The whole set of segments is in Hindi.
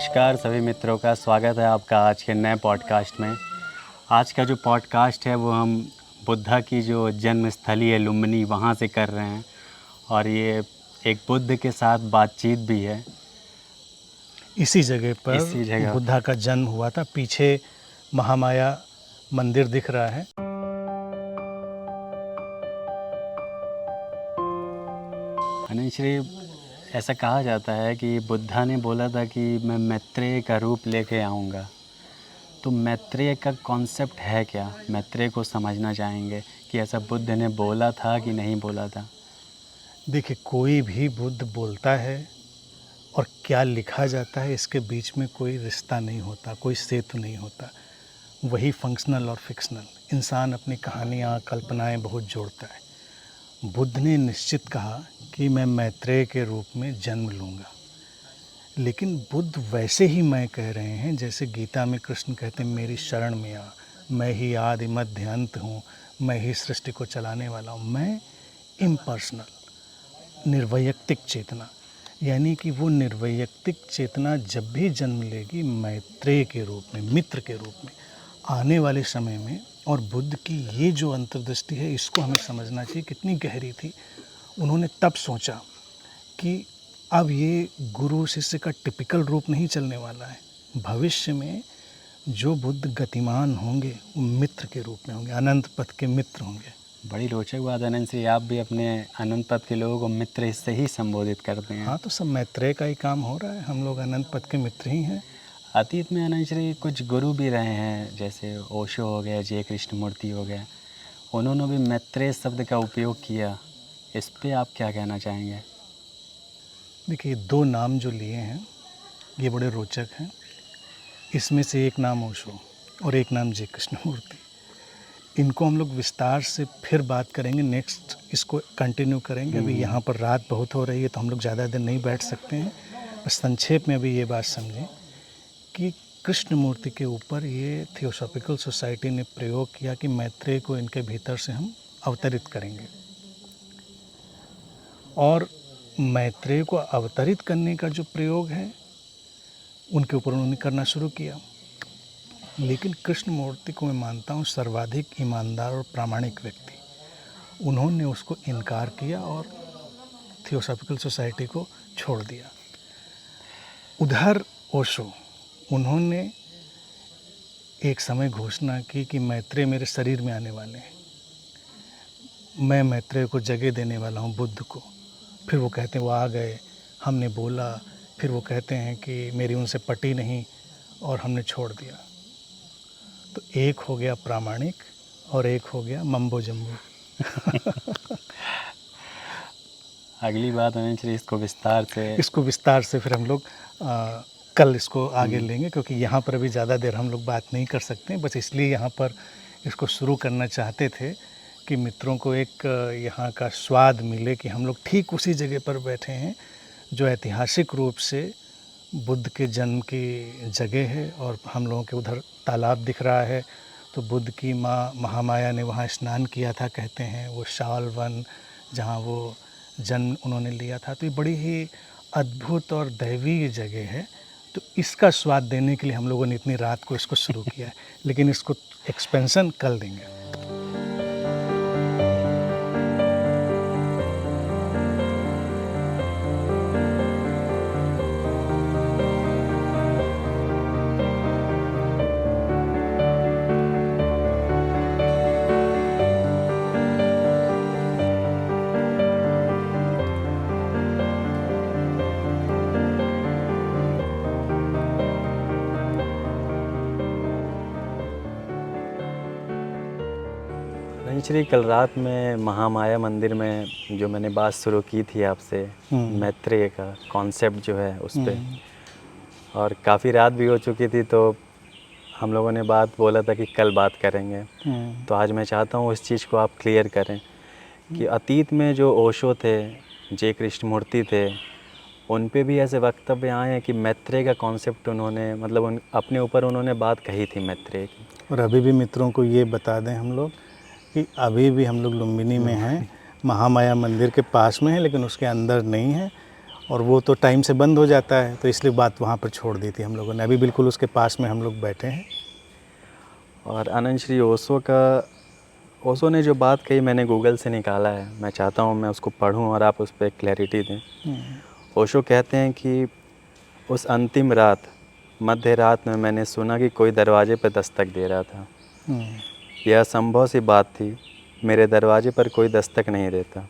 नमस्कार सभी मित्रों का स्वागत है आपका आज के नए पॉडकास्ट में। आज का जो पॉडकास्ट है वो हम बुद्धा की जो जन्मस्थली है लुम्बिनी वहाँ से कर रहे हैं और ये एक बुद्ध के साथ बातचीत भी है। इसी जगह पर इसी जगह बुद्धा का जन्म हुआ था। पीछे महामाया मंदिर दिख रहा है। श्री ऐसा कहा जाता है कि बुद्धा ने बोला था कि मैं मैत्रेय का रूप लेके आऊँगा। तो मैत्रेय का कॉन्सेप्ट है क्या? मैत्रेय को समझना चाहेंगे कि ऐसा बुद्ध ने बोला था कि नहीं बोला था। देखिए, कोई भी बुद्ध बोलता है और क्या लिखा जाता है इसके बीच में कोई रिश्ता नहीं होता, कोई सेतु नहीं होता। वही फंक्शनल और फिक्शनल। इंसान अपनी कहानियाँ, कल्पनाएं बहुत जोड़ता है। बुद्ध ने निश्चित कहा कि मैं मैत्रेय के रूप में जन्म लूँगा, लेकिन बुद्ध वैसे ही मैं कह रहे हैं जैसे गीता में कृष्ण कहते हैं मेरी शरण में आ, मैं ही आदि मध्य अंत हूँ, मैं ही सृष्टि को चलाने वाला हूँ। मैं इम्पर्सनल, निर्वैयक्तिक चेतना, यानी कि वो निर्वैयक्तिक चेतना जब भी जन्म लेगी मैत्रेय के रूप में, मित्र के रूप में आने वाले समय में। और बुद्ध की ये जो अंतर्दृष्टि है इसको हमें समझना चाहिए कितनी गहरी थी। उन्होंने तब सोचा कि अब ये गुरु शिष्य का टिपिकल रूप नहीं चलने वाला है। भविष्य में जो बुद्ध गतिमान होंगे वो मित्र के रूप में होंगे, अनंत पथ के मित्र होंगे। बड़ी रोचक बात है अनंत श्री, आप भी अपने अनंत पथ के लोगों को मित्र इससे ही संबोधित करते हैं। हाँ, तो सब मैत्रेय का ही काम हो रहा है। हम लोग अनंत पथ के मित्र ही हैं। अतीत में अनंत श्री कुछ गुरु भी रहे हैं, जैसे ओशो हो गया, जे कृष्णमूर्ति हो गया। उन्होंने भी मैत्रेय शब्द का उपयोग किया। इस पे आप क्या कहना चाहेंगे? देखिए, दो नाम जो लिए हैं ये बड़े रोचक हैं। इसमें से एक नाम ओशो और एक नाम जे कृष्णमूर्ति। इनको हम लोग विस्तार से फिर बात करेंगे, नेक्स्ट इसको कंटिन्यू करेंगे। अभी यहाँ पर रात बहुत हो रही है तो हम लोग ज़्यादा देर नहीं बैठ सकते हैं। बस संक्षेप में अभी ये बात समझें कि कृष्णमूर्ति के ऊपर ये थियोसॉफिकल सोसाइटी ने प्रयोग किया कि मैत्रेय को इनके भीतर से हम अवतरित करेंगे। और मैत्रेय को अवतरित करने का जो प्रयोग है उनके ऊपर उन्होंने करना शुरू किया। लेकिन कृष्णमूर्ति को मैं मानता हूँ सर्वाधिक ईमानदार और प्रामाणिक व्यक्ति। उन्होंने उसको इनकार किया और थियोसॉफिकल सोसाइटी को छोड़ दिया। उधर ओशो, उन्होंने एक समय घोषणा की कि मैत्रेय मेरे शरीर में आने वाले हैं, मैं मैत्रेय को जगह देने वाला हूँ बुद्ध को। फिर वो कहते हैं वो आ गए, हमने बोला। फिर वो कहते हैं कि मेरी उनसे पटी नहीं और हमने छोड़ दिया। तो एक हो गया प्रामाणिक और एक हो गया मम्बो जम्बो। अगली बात अनंत श्री इसको विस्तार से फिर हम लोग कल इसको आगे लेंगे, क्योंकि यहाँ पर अभी ज़्यादा देर हम लोग बात नहीं कर सकते हैं। बस इसलिए यहाँ पर इसको शुरू करना चाहते थे कि मित्रों को एक यहाँ का स्वाद मिले कि हम लोग ठीक उसी जगह पर बैठे हैं जो ऐतिहासिक रूप से बुद्ध के जन्म की जगह है। और हम लोगों के उधर तालाब दिख रहा है, तो बुद्ध की माँ महामाया ने वहाँ स्नान किया था, कहते हैं। वो शाल वन जहाँ वो जन्म उन्होंने लिया था। तो ये बड़ी ही अद्भुत और दैवीय जगह है। तो इसका स्वाद देने के लिए हम लोगों ने इतनी रात को इसको शुरू किया है, लेकिन इसको एक्सपेंशन कल देंगे। श्री कल रात में महामाया मंदिर में जो मैंने बात शुरू की थी आपसे, मैत्रेय का कॉन्सेप्ट जो है उस पर, और काफ़ी रात भी हो चुकी थी, तो हम लोगों ने बात बोला था कि कल बात करेंगे। तो आज मैं चाहता हूँ उस चीज़ को आप क्लियर करें कि अतीत में जो ओशो थे, जे कृष्णमूर्ति थे, उन पे भी ऐसे वक्तव्य आए हैं कि मैत्रेय का कॉन्सेप्ट उन्होंने मतलब अपने ऊपर उन्होंने बात कही थी मैत्रेय की। और अभी भी मित्रों को ये बता दें हम लोग कि अभी भी हम लोग लुम्बिनी में हैं, महामाया मंदिर के पास में है, लेकिन उसके अंदर नहीं है। और वो तो टाइम से बंद हो जाता है, तो इसलिए बात वहाँ पर छोड़ दी थी हम लोगों ने। अभी बिल्कुल उसके पास में हम लोग बैठे हैं। और आनंद श्री ओशो ने जो बात कही मैंने गूगल से निकाला है, मैं चाहता हूँ मैं उसको पढूं और आप उस पर क्लैरिटी दें। ओशो कहते हैं कि उस अंतिम रात, मध्य रात में मैंने सुना कि कोई दरवाजे पर दस्तक दे रहा था। यह असंभव सी बात थी, मेरे दरवाजे पर कोई दस्तक नहीं देता।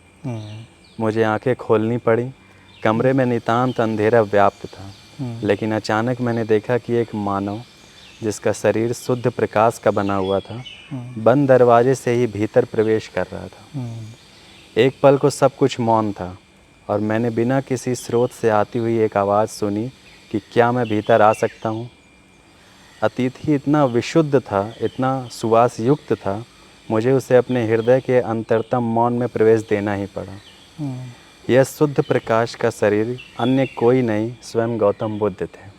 मुझे आंखें खोलनी पड़ी। कमरे में नितांत अंधेरा व्याप्त था, लेकिन अचानक मैंने देखा कि एक मानव जिसका शरीर शुद्ध प्रकाश का बना हुआ था, बंद दरवाजे से ही भीतर प्रवेश कर रहा था। एक पल को सब कुछ मौन था और मैंने बिना किसी स्रोत से आती हुई एक आवाज़ सुनी कि क्या मैं भीतर आ सकता हूँ। अतिथि इतना विशुद्ध था, इतना सुवास युक्त था, मुझे उसे अपने हृदय के अंतरतम मौन में प्रवेश देना ही पड़ा। यह शुद्ध प्रकाश का शरीर अन्य कोई नहीं, स्वयं गौतम बुद्ध थे।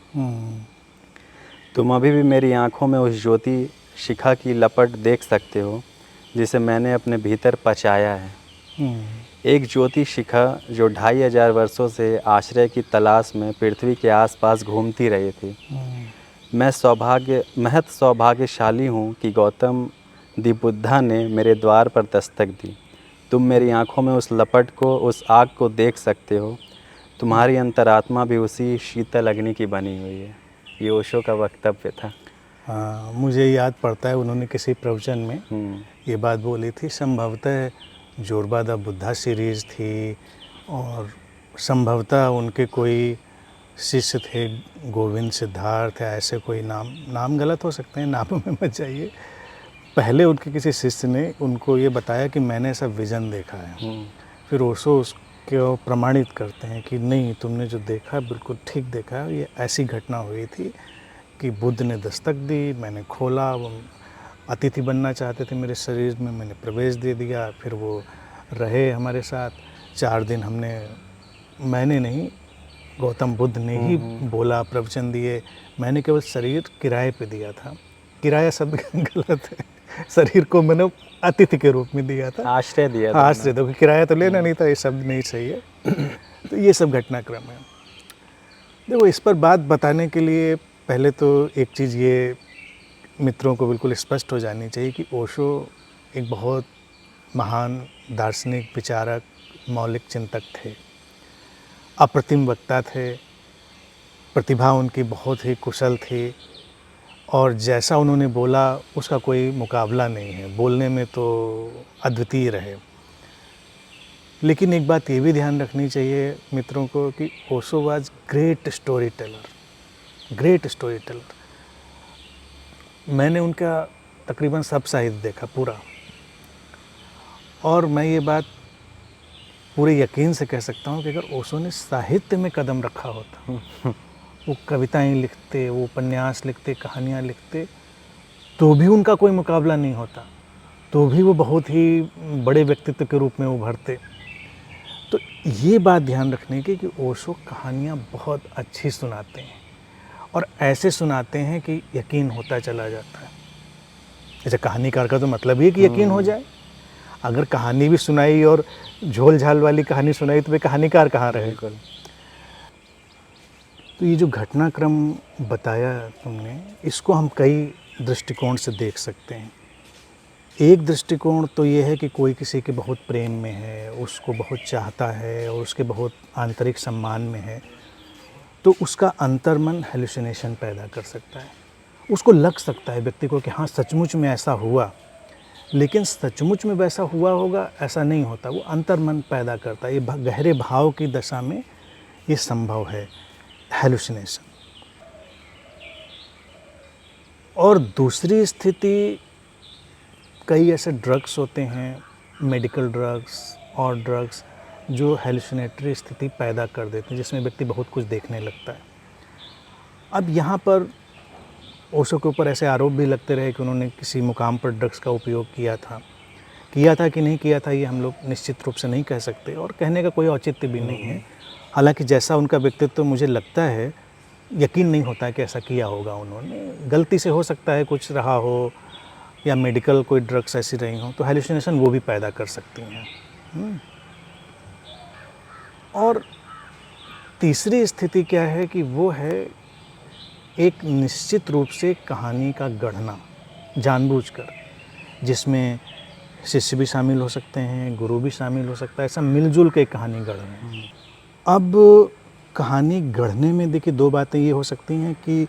तुम अभी भी मेरी आंखों में उस ज्योति शिखा की लपट देख सकते हो जिसे मैंने अपने भीतर पचाया है। एक ज्योति शिखा जो 2500 वर्षों से आश्रय की तलाश में पृथ्वी के आसपास घूमती रही थी। मैं महत सौभाग्यशाली हूँ कि गौतम दी बुद्धा ने मेरे द्वार पर दस्तक दी। तुम मेरी आंखों में उस लपट को, उस आग को देख सकते हो। तुम्हारी अंतरात्मा भी उसी शीतल अग्नि की बनी हुई है। ये ओशो का वक्तव्य था। हाँ, मुझे याद पड़ता है उन्होंने किसी प्रवचन में ये बात बोली थी। संभवतः जोरबा द बुद्धा सीरीज़ थी और संभवतः उनके कोई शिष्य थे, गोविंद सिद्धार्थ या ऐसे कोई नाम गलत हो सकते हैं, नाम में मत जाइए। पहले उनके किसी शिष्य ने उनको ये बताया कि मैंने ऐसा विज़न देखा है। फिर ओशो उसको प्रमाणित करते हैं कि नहीं, तुमने जो देखा बिल्कुल ठीक देखा है। ये ऐसी घटना हुई थी कि बुद्ध ने दस्तक दी, मैंने खोला, वो अतिथि बनना चाहते थे मेरे शरीर में, मैंने प्रवेश दे दिया। फिर वो रहे हमारे साथ 4 दिन। मैंने नहीं, गौतम बुद्ध ने ही बोला, प्रवचन दिए। मैंने केवल शरीर किराए पे दिया था। किराया शब्द गलत है, शरीर को मैंने अतिथि के रूप में दिया था, आश्रय दिया था। आश्रय दो, किराया तो लेना नहीं था, ये शब्द नहीं सही है। तो ये सब घटनाक्रम है। देखो, इस पर बात बताने के लिए पहले तो एक चीज़ ये मित्रों को बिल्कुल स्पष्ट हो जानी चाहिए कि ओशो एक बहुत महान दार्शनिक, विचारक, मौलिक चिंतक थे। अप्रतिम वक्ता थे, प्रतिभा उनकी बहुत ही कुशल थी और जैसा उन्होंने बोला उसका कोई मुकाबला नहीं है। बोलने में तो अद्वितीय रहे। लेकिन एक बात ये भी ध्यान रखनी चाहिए मित्रों को कि Osho was great story teller, great story teller. मैंने उनका तकरीबन सब साहित्य देखा पूरा, और मैं ये बात पूरे यकीन से कह सकता हूँ कि अगर ओशो ने साहित्य में कदम रखा होता, वो कविताएं लिखते, वो उपन्यास लिखते, कहानियाँ लिखते, तो भी उनका कोई मुकाबला नहीं होता, तो भी वो बहुत ही बड़े व्यक्तित्व के रूप में उभरते। तो ये बात ध्यान रखने की कि ओशो कहानियाँ बहुत अच्छी सुनाते हैं और ऐसे सुनाते हैं कि यकीन होता चला जाता है। अच्छा, कहानीकार का तो मतलब ही है कि यकीन हो जाए। अगर कहानी भी सुनाई और झोल झाल वाली कहानी सुनाई तो वे कहानीकार कहाँ रहे। तो ये जो घटनाक्रम बताया तुमने, इसको हम कई दृष्टिकोण से देख सकते हैं। एक दृष्टिकोण तो ये है कि कोई किसी के बहुत प्रेम में है, उसको बहुत चाहता है और उसके बहुत आंतरिक सम्मान में है, तो उसका अंतर्मन हेलुसिनेशन पैदा कर सकता है। उसको लग सकता है व्यक्ति को कि हाँ, सचमुच में ऐसा हुआ, लेकिन सचमुच में वैसा हुआ होगा ऐसा नहीं होता। वो अंतर्मन पैदा करता है। ये गहरे भाव की दशा में ये संभव है, हेलुसिनेशन। और दूसरी स्थिति, कई ऐसे ड्रग्स होते हैं, मेडिकल ड्रग्स और ड्रग्स, जो हेलुसिनेटरी स्थिति पैदा कर देते हैं, जिसमें व्यक्ति बहुत कुछ देखने लगता है। अब यहाँ पर ओशो के ऊपर ऐसे आरोप भी लगते रहे कि उन्होंने किसी मुकाम पर ड्रग्स का उपयोग किया था कि नहीं किया था, ये हम लोग निश्चित रूप से नहीं कह सकते और कहने का कोई औचित्य भी नहीं है। हालांकि जैसा उनका व्यक्तित्व मुझे लगता है, यकीन नहीं होता है कि ऐसा किया होगा उन्होंने। गलती से हो सकता है कुछ रहा हो, या मेडिकल कोई ड्रग्स ऐसी रही हों, तो हेलुसिनेशन वो भी पैदा कर सकती हैं। और तीसरी स्थिति क्या है कि वो है एक निश्चित रूप से कहानी का गढ़ना जानबूझकर, जिसमें शिष्य भी शामिल हो सकते हैं, गुरु भी शामिल हो सकता है, ऐसा मिलजुल के कहानी गढ़ रहे हैं। अब कहानी गढ़ने में देखिए दो बातें ये हो सकती हैं कि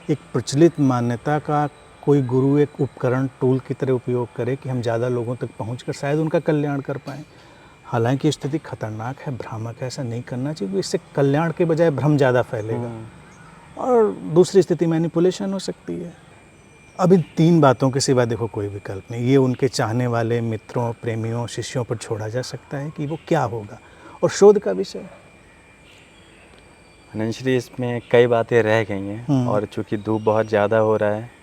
एक प्रचलित मान्यता का कोई गुरु एक उपकरण टूल की तरह उपयोग करे कि हम ज़्यादा लोगों तक पहुंचकर शायद उनका कल्याण कर पाएँ। हालांकि स्थिति खतरनाक है, भ्रामक है, ऐसा नहीं करना चाहिए, इससे कल्याण के बजाय भ्रम ज़्यादा फैलेगा। और दूसरी स्थिति मैनिपुलेशन हो सकती है। अब इन तीन बातों के सिवा देखो कोई विकल्प नहीं। ये उनके चाहने वाले मित्रों, प्रेमियों, शिष्यों पर छोड़ा जा सकता है कि वो क्या होगा, और शोध का विषय। अनंशरी, इसमें कई बातें रह गई हैं और चूंकि धूप बहुत ज़्यादा हो रहा है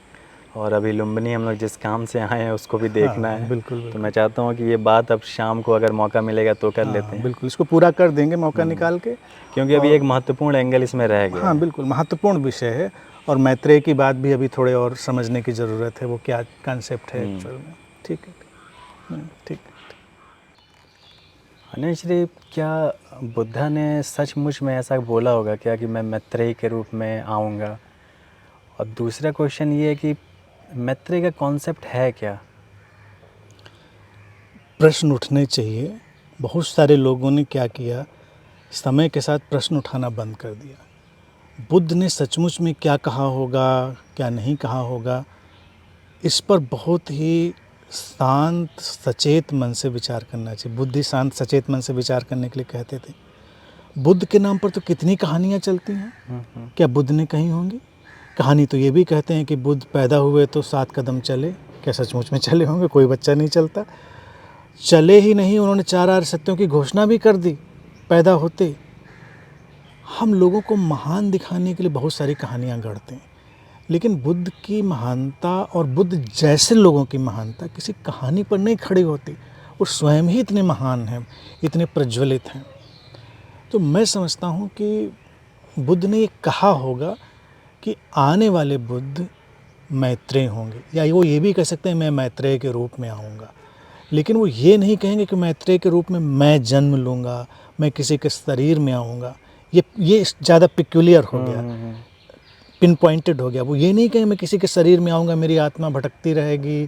और अभी लुम्बिनी हम लोग जिस काम से आए हैं उसको भी देखना है। बिल्कुल, बिल्कुल। तो मैं चाहता हूँ कि ये बात अब शाम को अगर मौका मिलेगा तो कर लेते हैं। बिल्कुल, इसको पूरा कर देंगे मौका निकाल के, क्योंकि अभी एक महत्वपूर्ण एंगल इसमें रह गया। हाँ बिल्कुल, महत्वपूर्ण विषय है। और मैत्रेय की बात भी अभी थोड़े और समझने की ज़रूरत है, वो क्या कॉन्सेप्ट है एक्चुअल में। ठीक है, ठीक है। अनंशरी, क्या बुद्धा ने सचमुच में ऐसा बोला होगा क्या कि मैं मैत्रेय के रूप में आऊँगा? और दूसरा क्वेश्चन ये है कि मैत्रेय का कॉन्सेप्ट है क्या? प्रश्न उठने चाहिए। बहुत सारे लोगों ने क्या किया, समय के साथ प्रश्न उठाना बंद कर दिया। बुद्ध ने सचमुच में क्या कहा होगा, क्या नहीं कहा होगा, इस पर बहुत ही शांत सचेत मन से विचार करना चाहिए। बुद्ध ही शांत सचेत मन से विचार करने के लिए कहते थे। बुद्ध के नाम पर तो कितनी कहानियाँ चलती हैं, क्या बुद्ध ने कही होंगी? कहानी तो ये भी कहते हैं कि बुद्ध पैदा हुए तो 7 कदम चले। क्या सचमुच में चले होंगे? कोई बच्चा नहीं चलता। चले ही नहीं, उन्होंने 4 आर्य सत्यों की घोषणा भी कर दी पैदा होते। हम लोगों को महान दिखाने के लिए बहुत सारी कहानियाँ गढ़ते हैं, लेकिन बुद्ध की महानता और बुद्ध जैसे लोगों की महानता किसी कहानी पर नहीं खड़ी होती। वो स्वयं ही इतने महान हैं, इतने प्रज्वलित हैं। तो मैं समझता हूँ कि बुद्ध ने ये कहा होगा कि आने वाले बुद्ध मैत्रेय होंगे, या वो ये भी कह सकते हैं मैं मैत्रेय के रूप में आऊँगा। लेकिन वो ये नहीं कहेंगे कि मैत्रेय के रूप में मैं जन्म लूँगा, मैं किसी के शरीर में आऊँगा। ये ज़्यादा पिक्यूलियर हो गया, पिन पॉइंटेड हो गया। वो ये नहीं कहेंगे मैं किसी के शरीर में आऊँगा, मेरी आत्मा भटकती रहेगी,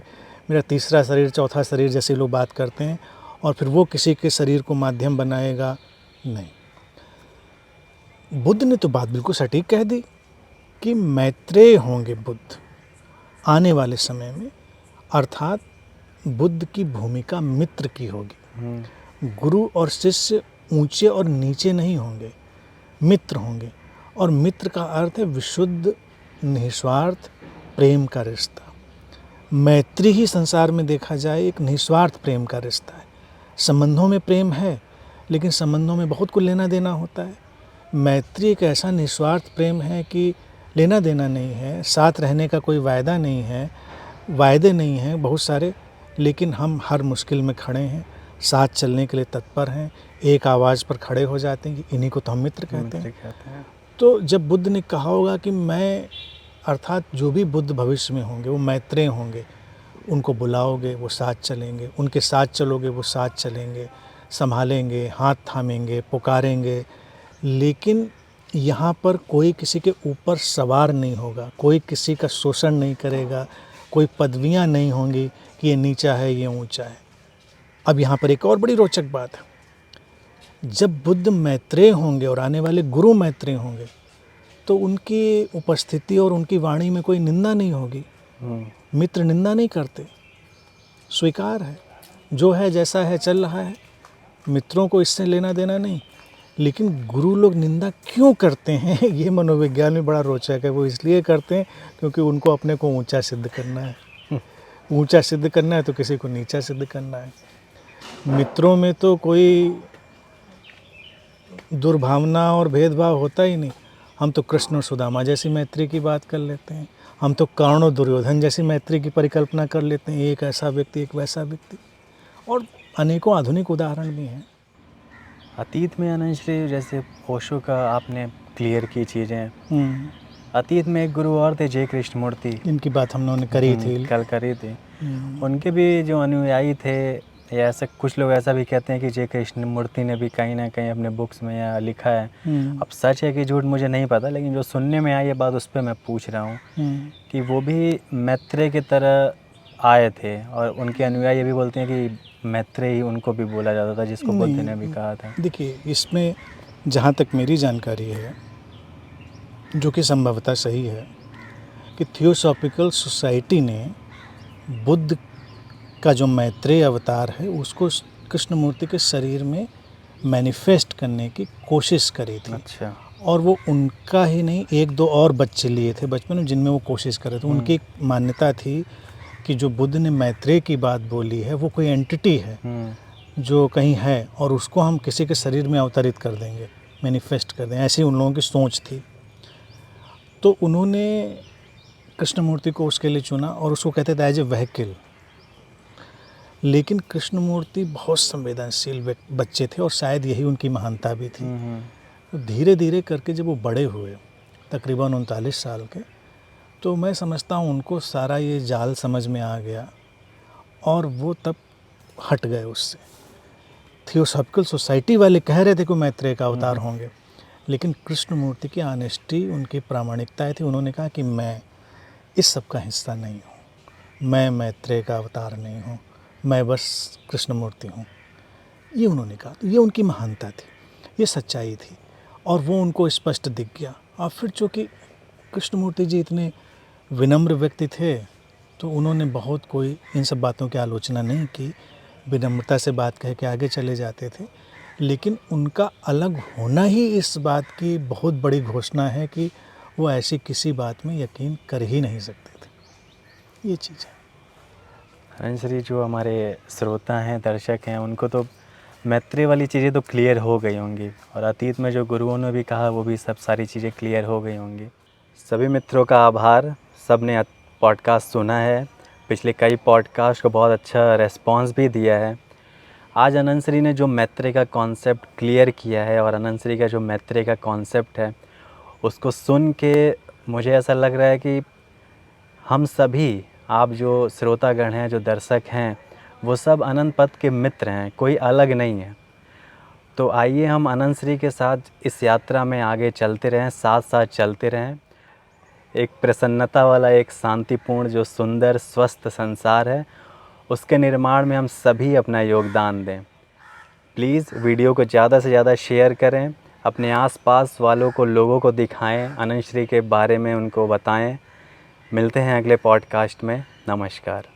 मेरा तीसरा शरीर, चौथा शरीर जैसे लोग बात करते हैं, और फिर वो किसी के शरीर को माध्यम बनाएगा। नहीं, बुद्ध ने तो बात बिल्कुल सटीक कह दी कि मैत्रेय होंगे बुद्ध आने वाले समय में, अर्थात बुद्ध की भूमिका मित्र की होगी। गुरु और शिष्य ऊंचे और नीचे नहीं होंगे, मित्र होंगे। और मित्र का अर्थ है विशुद्ध निस्वार्थ प्रेम का रिश्ता। मैत्री ही संसार में देखा जाए एक निस्वार्थ प्रेम का रिश्ता है। संबंधों में प्रेम है, लेकिन संबंधों में बहुत कुछ लेना देना होता है। मैत्री एक ऐसा निस्वार्थ प्रेम है कि लेना देना नहीं है, साथ रहने का कोई वायदा नहीं है, वायदे नहीं हैं बहुत सारे, लेकिन हम हर मुश्किल में खड़े हैं, साथ चलने के लिए तत्पर हैं, एक आवाज़ पर खड़े हो जाते हैं कि इन्हीं को तो हम मित्र कहते हैं। तो जब बुद्ध ने कहा होगा कि मैं, अर्थात जो भी बुद्ध भविष्य में होंगे वो मैत्रेय होंगे, उनको बुलाओगे वो साथ चलेंगे, उनके साथ चलोगे वो साथ चलेंगे, संभालेंगे, हाथ थामेंगे, पुकारेंगे। लेकिन यहाँ पर कोई किसी के ऊपर सवार नहीं होगा, कोई किसी का शोषण नहीं करेगा, कोई पदवियाँ नहीं होंगी कि ये नीचा है ये ऊंचा है। अब यहाँ पर एक और बड़ी रोचक बात है, जब बुद्ध मैत्रेय होंगे और आने वाले गुरु मैत्रेय होंगे तो उनकी उपस्थिति और उनकी वाणी में कोई निंदा नहीं होगी। मित्र निंदा नहीं करते, स्वीकार है, जो है जैसा है चल रहा है, मित्रों को इससे लेना देना नहीं। लेकिन गुरु लोग निंदा क्यों करते हैं ये मनोविज्ञान में बड़ा रोचक है। वो इसलिए करते हैं क्योंकि उनको अपने को ऊंचा सिद्ध करना है। ऊंचा सिद्ध करना है तो किसी को नीचा सिद्ध करना है। मित्रों में तो कोई दुर्भावना और भेदभाव होता ही नहीं। हम तो कृष्ण और सुदामा जैसी मैत्री की बात कर लेते हैं, हम तो कर्ण और दुर्योधन जैसी मैत्री की परिकल्पना कर लेते हैं, एक ऐसा व्यक्ति एक वैसा व्यक्ति, और अनेकों आधुनिक उदाहरण भी हैं। अतीत में अनंशरी, जैसे ओशो का आपने क्लियर की चीज़ें, अतीत में एक गुरु और थे जय कृष्णमूर्ति, इनकी बात हम लोगों ने करी थी, कल करी थी। उनके भी जो अनुयायी थे या ऐसा कुछ लोग ऐसा भी कहते हैं कि जे कृष्णमूर्ति ने भी कहीं ना कहीं अपने बुक्स में या लिखा है। अब सच है कि झूठ मुझे नहीं पता, लेकिन जो सुनने में आई है बात, उस पर मैं पूछ रहा हूँ कि वो भी मैत्रेय की तरह आए थे, और उनके अनुयायी ये भी बोलते हैं कि मैत्रेय ही उनको भी बोला जाता था, जिसको बुद्ध ने भी कहा था। देखिए, इसमें जहाँ तक मेरी जानकारी है, जो कि संभवतः सही है, कि थियोसॉफिकल सोसाइटी ने बुद्ध का जो मैत्रेय अवतार है उसको कृष्णमूर्ति के शरीर में मैनिफेस्ट करने की कोशिश करी थी। अच्छा। और वो उनका ही नहीं, एक दो और बच्चे लिए थे बचपन में जिनमें वो कोशिश कर रहे थे। उनकी एक मान्यता थी कि जो बुद्ध ने मैत्रेय की बात बोली है वो कोई एंटिटी है जो कहीं है, और उसको हम किसी के शरीर में अवतरित कर देंगे, मैनिफेस्ट कर देंगे, ऐसी उन लोगों की सोच थी। तो उन्होंने कृष्णमूर्ति को उसके लिए चुना और उसको कहते थे एज ए व्हीकल। लेकिन कृष्णमूर्ति बहुत संवेदनशील बच्चे थे और शायद यही उनकी महानता भी थी। तो धीरे धीरे करके जब वो बड़े हुए, तकरीबन 39 साल के, तो मैं समझता हूँ उनको सारा ये जाल समझ में आ गया और वो तब हट गए उससे। थियोसॉफिकल सोसाइटी वाले कह रहे थे कि मैत्रेय का अवतार होंगे, लेकिन कृष्णमूर्ति की ऑनेस्टी, उनकी प्रामाणिकता थी। उन्होंने कहा कि मैं इस सब का हिस्सा नहीं हूँ, मैं मैत्रेय का अवतार नहीं हूँ, मैं बस कृष्णमूर्ति हूँ, ये उन्होंने कहा। तो ये उनकी महानता थी, ये सच्चाई थी, और वो उनको स्पष्ट दिख गया। और फिर चूँकि कृष्णमूर्ति जी इतने विनम्र व्यक्ति थे, तो उन्होंने बहुत कोई इन सब बातों की आलोचना नहीं की, विनम्रता से बात कह के आगे चले जाते थे। लेकिन उनका अलग होना ही इस बात की बहुत बड़ी घोषणा है कि वो ऐसी किसी बात में यकीन कर ही नहीं सकते थे। ये चीज़ है। हंसरी, जो हमारे श्रोता हैं, दर्शक हैं, उनको तो मैत्रेय वाली चीज़ें तो क्लियर हो गई होंगी, और अतीत में जो गुरुओं ने भी कहा वो भी सब सारी चीज़ें क्लियर हो गई होंगी। सभी मित्रों का आभार, सब ने पॉडकास्ट सुना है। पिछले कई पॉडकास्ट को बहुत अच्छा रेस्पॉन्स भी दिया है। आज अनंतश्री ने जो मैत्रेय का कॉन्सेप्ट क्लियर किया है, और अनंतश्री का जो मैत्रेय का कॉन्सेप्ट है उसको सुन के मुझे ऐसा लग रहा है कि हम सभी, आप जो श्रोतागण हैं, जो दर्शक हैं, वो सब अनंत पथ के मित्र हैं, कोई अलग नहीं है। तो आइए हम अनंतश्री के साथ इस यात्रा में आगे चलते रहें, साथ साथ चलते रहें। एक प्रसन्नता वाला, एक शांतिपूर्ण, जो सुंदर स्वस्थ संसार है, उसके निर्माण में हम सभी अपना योगदान दें। प्लीज़ वीडियो को ज़्यादा से ज़्यादा शेयर करें, अपने आसपास वालों को, लोगों को दिखाएं, अनंतश्री के बारे में उनको बताएं। मिलते हैं अगले पॉडकास्ट में। नमस्कार।